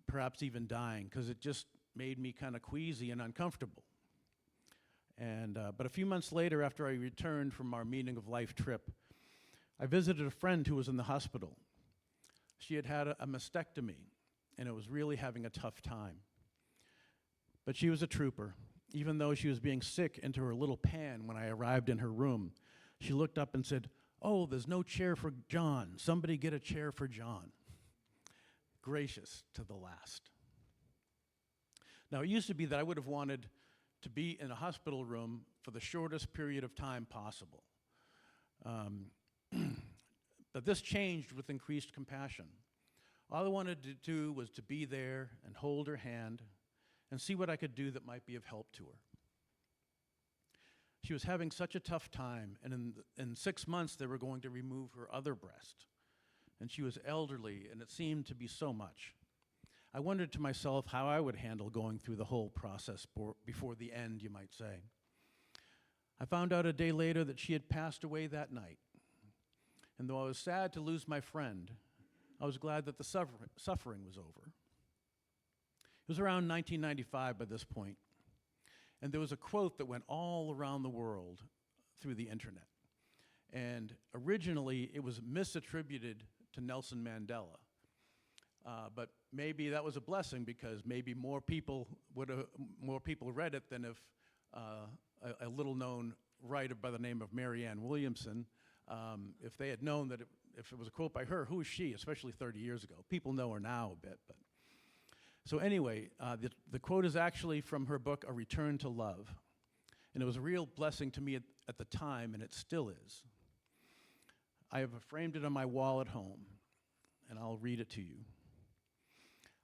perhaps even dying, because it just made me kind of queasy and uncomfortable. But a few months later, after I returned from our Meaning of Life trip, I visited a friend who was in the hospital. She had had a mastectomy, and it was really having a tough time. But she was a trooper. Even though she was being sick into her little pan when I arrived in her room, she looked up and said, "Oh, there's no chair for John. Somebody get a chair for John." Gracious to the last. Now, it used to be that I would have wanted to be in a hospital room for the shortest period of time possible. But this changed with increased compassion. All I wanted to do was to be there and hold her hand and see what I could do that might be of help to her. She was having such a tough time, and in 6 months they were going to remove her other breast. And she was elderly, and it seemed to be so much. I wondered to myself how I would handle going through the whole process before the end, you might say. I found out a day later that she had passed away that night. And though I was sad to lose my friend, I was glad that the suffering was over. It was around 1995 by this point, and there was a quote that went all around the world through the internet. And originally, it was misattributed to Nelson Mandela. But maybe that was a blessing, because maybe more people read it than if a little-known writer by the name of Marianne Williamson, if they had known that if it was a quote by her, who is she, especially 30 years ago? People know her now a bit. But so anyway, the quote is actually from her book, A Return to Love. And it was a real blessing to me at the time, and it still is. I have framed it on my wall at home, and I'll read it to you.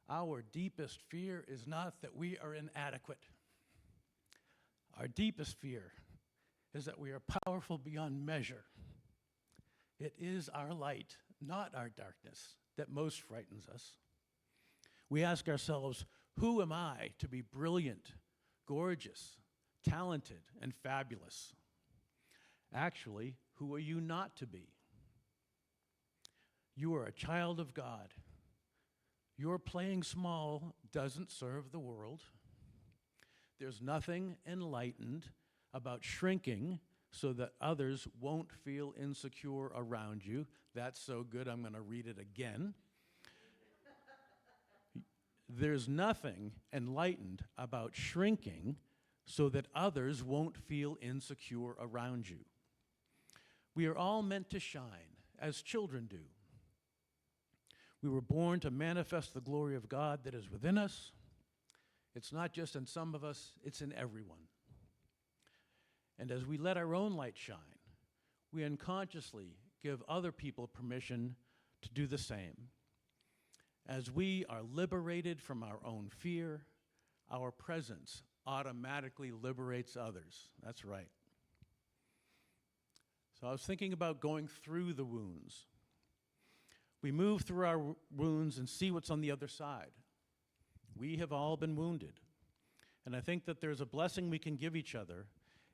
Our deepest fear is not that we are inadequate. Our deepest fear is that we are powerful beyond measure. It is our light, not our darkness, that most frightens us. We ask ourselves, who am I to be brilliant, gorgeous, talented, and fabulous? Actually, who are you not to be? You are a child of God. Your playing small doesn't serve the world. There's nothing enlightened about shrinking so that others won't feel insecure around you. That's so good, I'm going to read it again. There's nothing enlightened about shrinking so that others won't feel insecure around you. We are all meant to shine, as children do. We were born to manifest the glory of God that is within us. It's not just in some of us, it's in everyone. And as we let our own light shine, we unconsciously give other people permission to do the same. As we are liberated from our own fear, our presence automatically liberates others. That's right. So I was thinking about going through the wounds. We move through our wounds and see what's on the other side. We have all been wounded. And I think that there's a blessing we can give each other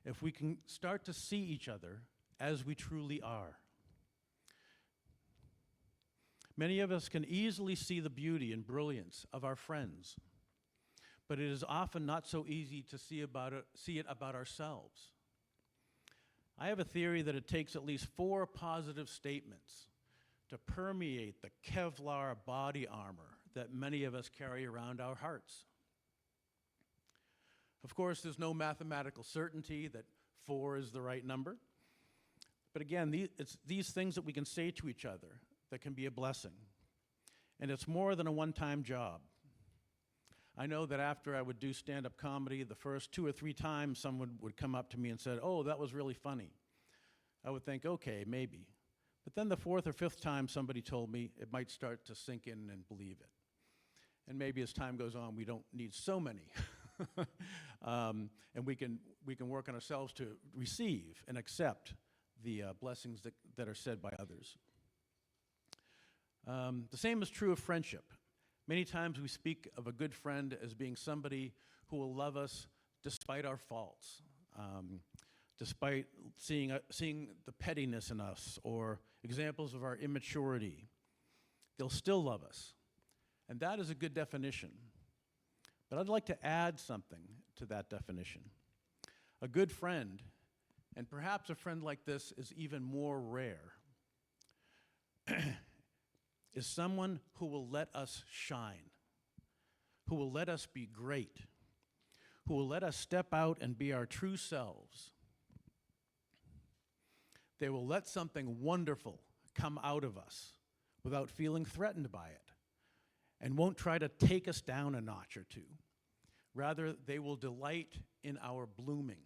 if we can start to see each other as we truly are. Many of us can easily see the beauty and brilliance of our friends, but it is often not so easy to see it about ourselves. I have a theory that it takes at least 4 positive statements to permeate the Kevlar body armor that many of us carry around our hearts. Of course, there's no mathematical certainty that 4 is the right number. But again, it's these things that we can say to each other that can be a blessing. And it's more than a one-time job. I know that after I would do stand-up comedy, the first 2 or 3 times someone would come up to me and said, "Oh, that was really funny." I would think, okay, maybe. But then the 4th or 5th time somebody told me, it might start to sink in and believe it. And maybe as time goes on, we don't need so many. And we can work on ourselves to receive and accept the blessings that are said by others. The same is true of friendship. Many times we speak of a good friend as being somebody who will love us despite our faults, despite seeing the pettiness in us or examples of our immaturity. They'll still love us. And that is a good definition. But I'd like to add something to that definition. A good friend, and perhaps a friend like this is even more rare, is someone who will let us shine, who will let us be great, who will let us step out and be our true selves. They will let something wonderful come out of us without feeling threatened by it, and won't try to take us down a notch or two. Rather, they will delight in our blooming.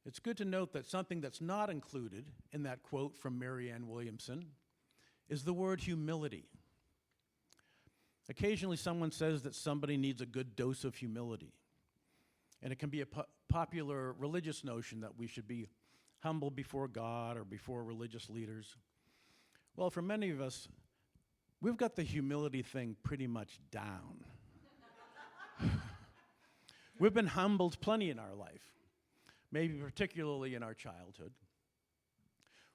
It's good to note that something that's not included in that quote from Marianne Williamson is the word humility. Occasionally someone says that somebody needs a good dose of humility. And it can be a popular religious notion that we should be humble before God or before religious leaders. Well, for many of us, we've got the humility thing pretty much down. We've been humbled plenty in our life, maybe particularly in our childhood.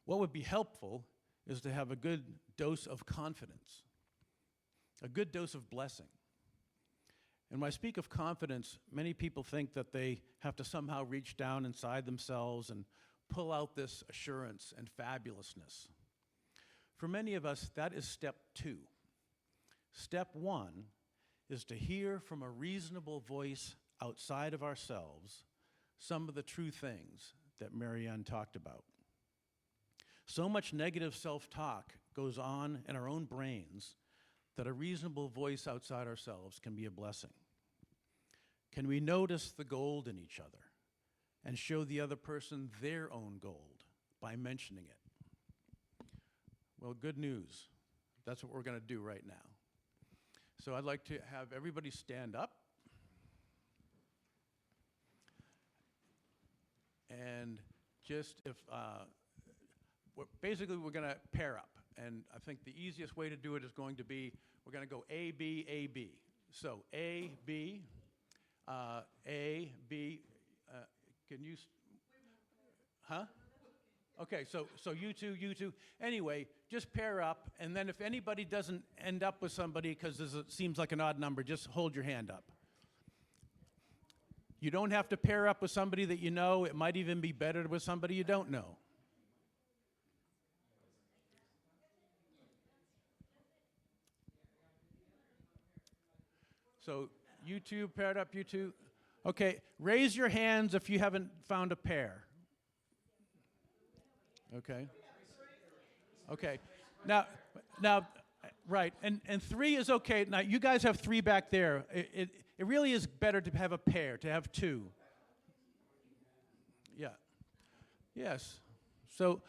What would be helpful is to have a good dose of confidence, a good dose of blessing. And when I speak of confidence, many people think that they have to somehow reach down inside themselves and pull out this assurance and fabulousness. For many of us, that is step 2. Step 1 is to hear from a reasonable voice outside of ourselves some of the true things that Marianne talked about. So much negative self-talk goes on in our own brains that a reasonable voice outside ourselves can be a blessing. Can we notice the gold in each other and show the other person their own gold by mentioning it? Well, good news. That's what we're going to do right now. So I'd like to have everybody stand up. And just if, basically we're going to pair up. And I think the easiest way to do it is going to be, we're going to go A, B, A, B. So A, B, A, B. Can you, huh? Okay, so you two. Anyway, just pair up, and then if anybody doesn't end up with somebody because it seems like an odd number, just hold your hand up. You don't have to pair up with somebody that you know. It might even be better with somebody you don't know. So you two paired up, you two. Okay, raise your hands if you haven't found a pair. Okay. Okay. Now, right, and 3 is okay. Now, you guys have 3 back there. It really is better to have a pair, to have 2. Yeah. Yes. So,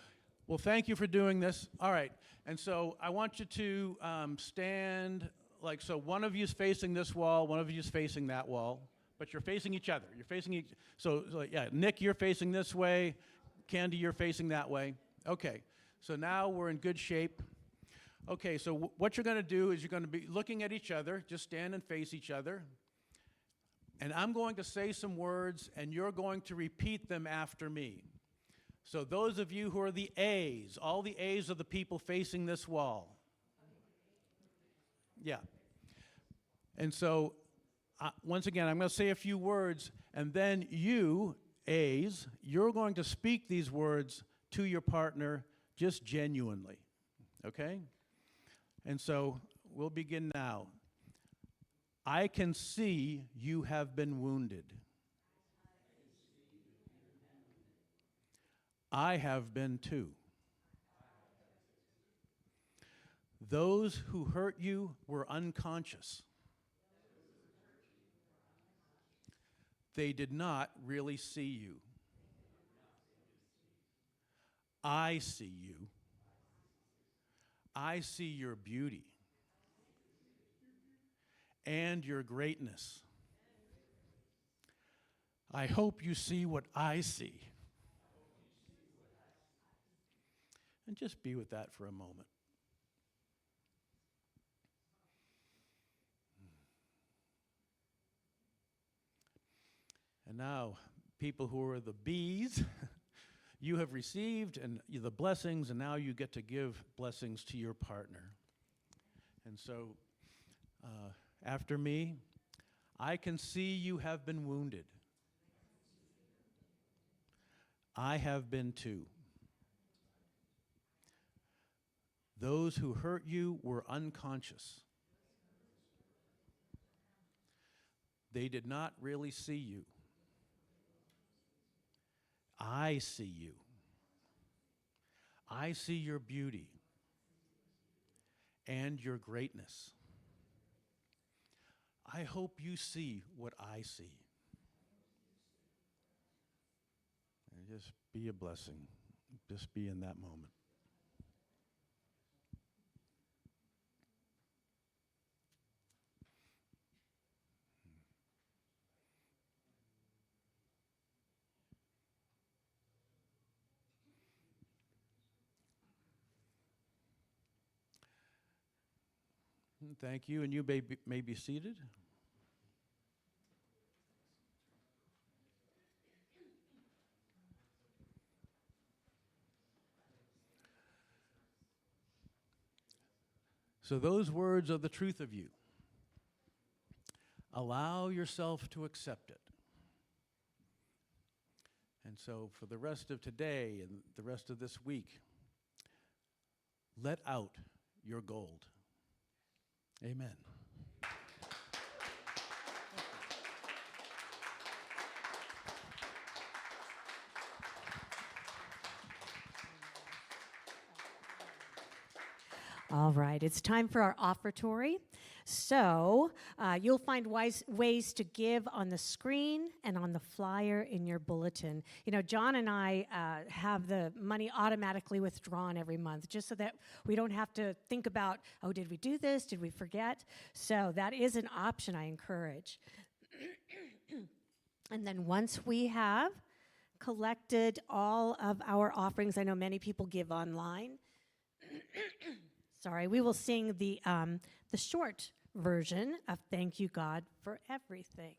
well, thank you for doing this. All right. And so I want you to stand like so. One of you is facing this wall. One of you is facing that wall. But you're facing each other. You're facing each. So yeah, Nick, you're facing this way. Candy, you're facing that way. Okay. So now we're in good shape. Okay. So what you're going to do is you're going to be looking at each other. Just stand and face each other. And I'm going to say some words, and you're going to repeat them after me. So those of you who are the A's, all the A's are the people facing this wall. Yeah. And so, once again, I'm going to say a few words, and then you, A's, you're going to speak these words to your partner just genuinely. Okay? And so, we'll begin now. I can see you have been wounded. I have been too. Those who hurt you were unconscious. They did not really see you. I see you. I see your beauty and your greatness. I hope you see what I see. And just be with that for a moment. And now, people who are the B's, you have received the blessings, and now you get to give blessings to your partner. And so, after me, I can see you have been wounded. I have been too. Those who hurt you were unconscious. They did not really see you. I see you. I see your beauty and your greatness. I hope you see what I see. And just be a blessing. Just be in that moment. Thank you, and you may be seated. So those words are the truth of you. Allow yourself to accept it. And so for the rest of today and the rest of this week, let out your gold. Amen. All right, it's time for our offertory. So you'll find ways to give on the screen and on the flyer in your bulletin. You know, John and I have the money automatically withdrawn every month, just so that we don't have to think about, oh, did we do this? Did we forget? So that is an option I encourage. And then once we have collected all of our offerings, I know many people give online. Sorry, we will sing the short version of Thank You, God, for Everything.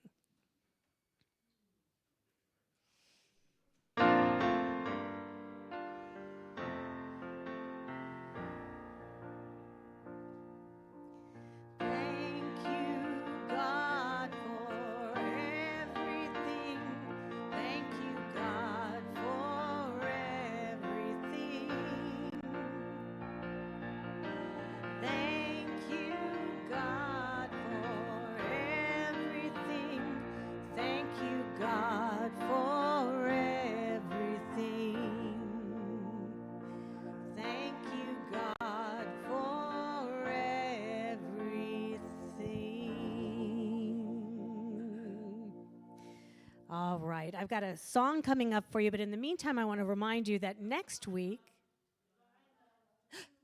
All right, I've got a song coming up for you, but in the meantime, I want to remind you that next week,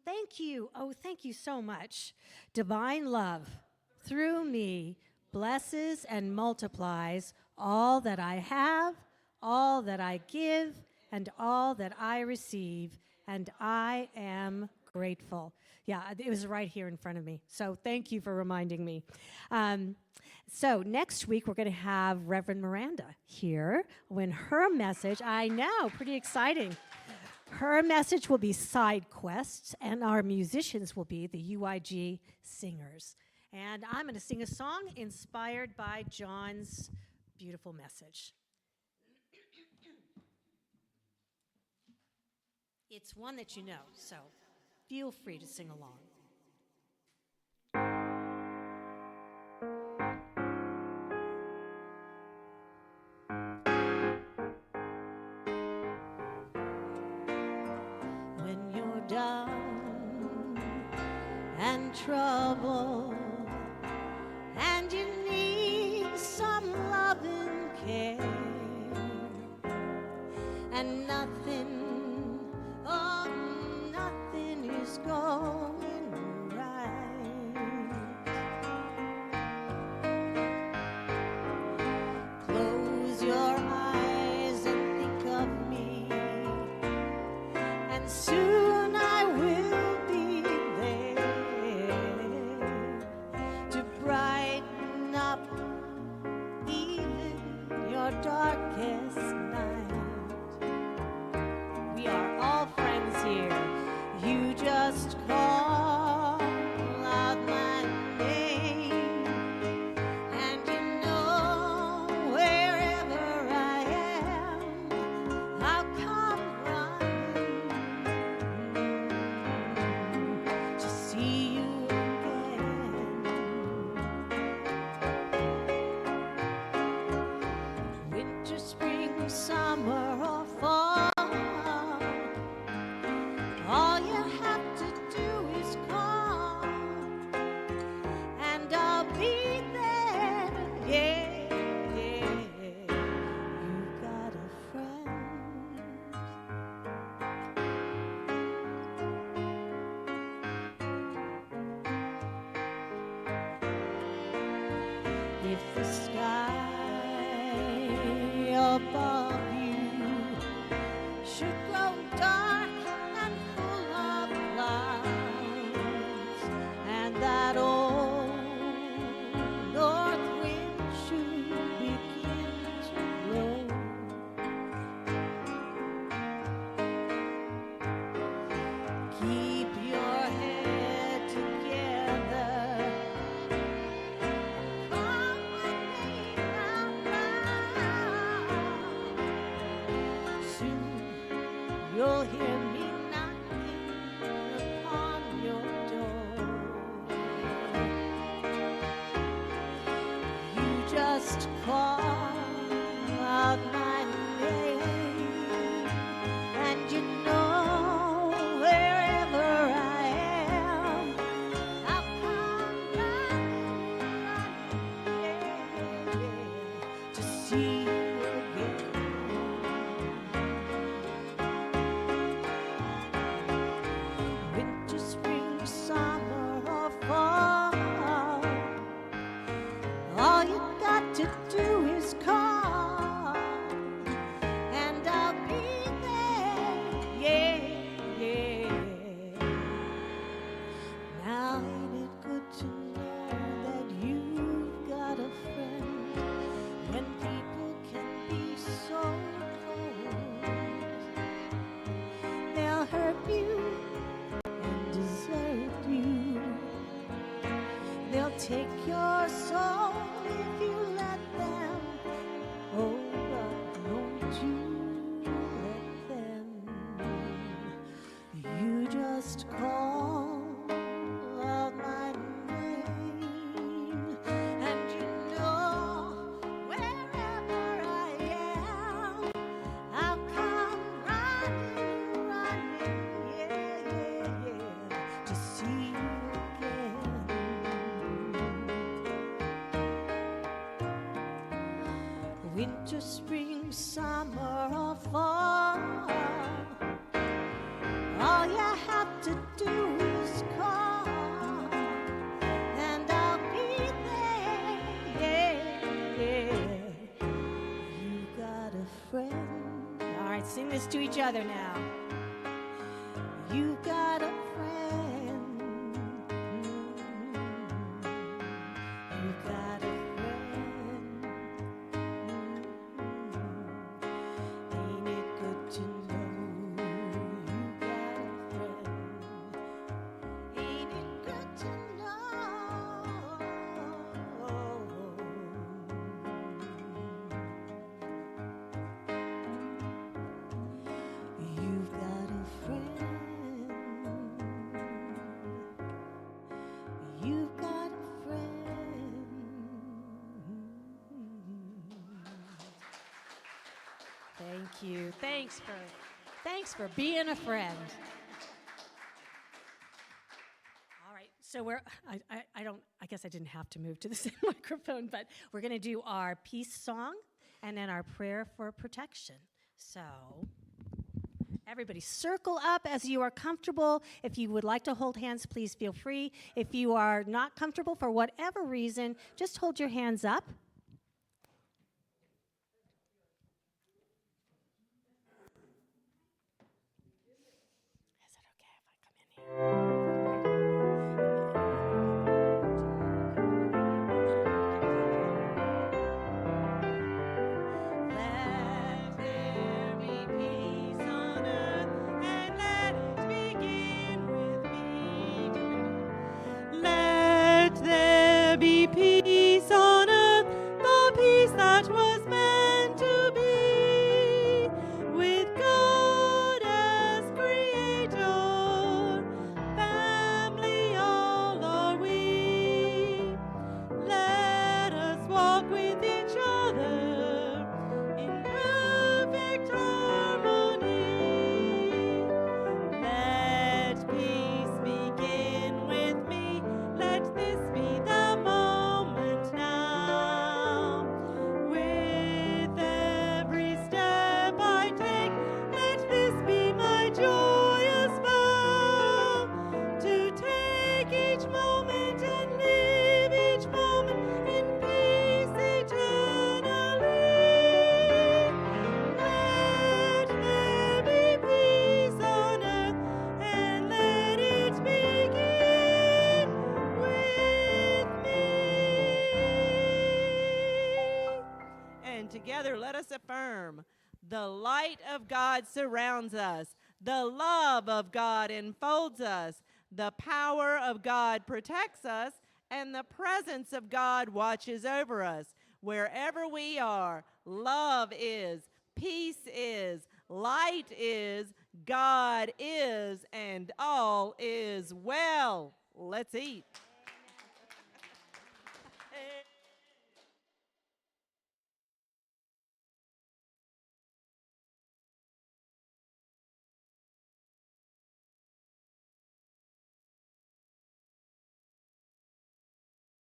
thank you. Oh, thank you so much. Divine love through me blesses and multiplies all that I have, all that I give, and all that I receive, and I am grateful. Yeah, it was right here in front of me. So thank you for reminding me. So next week, we're going to have Reverend Miranda here when her message, I know, pretty exciting. Her message will be side quests, and our musicians will be the UIG singers. And I'm going to sing a song inspired by John's beautiful message. It's one that you know, so feel free to sing along. When you're down and troubled and you need some love and care and nothing is going right. Close your eyes and think of me, and soon I will be there to brighten up even your dark if the sky above you should grow dark and full of clouds, and that old north wind should begin to blow, keep your head together. Come with me out loud. Soon you'll hear me knocking upon your door. You just call out my name, and you know wherever I am, I'll come running, to see you again. Winter, spring, summer, or fall, all you got to do is call, and I'll be there. Yeah, yeah. Now ain't it good to know that you've got a friend when people can be so cold? They'll hurt you and desert you. They'll take your soul if you let them. Oh, but don't you let them. You just call out my name, and you know wherever I am, I'll come running, yeah, yeah, yeah, to see you again. Winter, spring, summer, or fall, all you have to do is call, and I'll be there. Yeah, yeah. You got a friend. All right, sing this to each other now. You got a friend. You got a friend. Ain't it good to know you got a friend? Ain't it good to know you've got a friend? You've got a friend. Thank you. Thanks for being a friend. All right, so I guess I didn't have to move to the same microphone, but we're going to do our peace song and then our prayer for protection. So everybody circle up as you are comfortable. If you would like to hold hands, please feel free. If you are not comfortable for whatever reason, just hold your hands up. Is it okay if I come in Let there be peace on earth, and let it begin with me. Let there be peace on earth, together, let us affirm. The light of God surrounds us. The love of God enfolds us. The power of God protects us. And the presence of God watches over us. Wherever we are, love is, peace is, light is, God is, and all is well. Let's eat.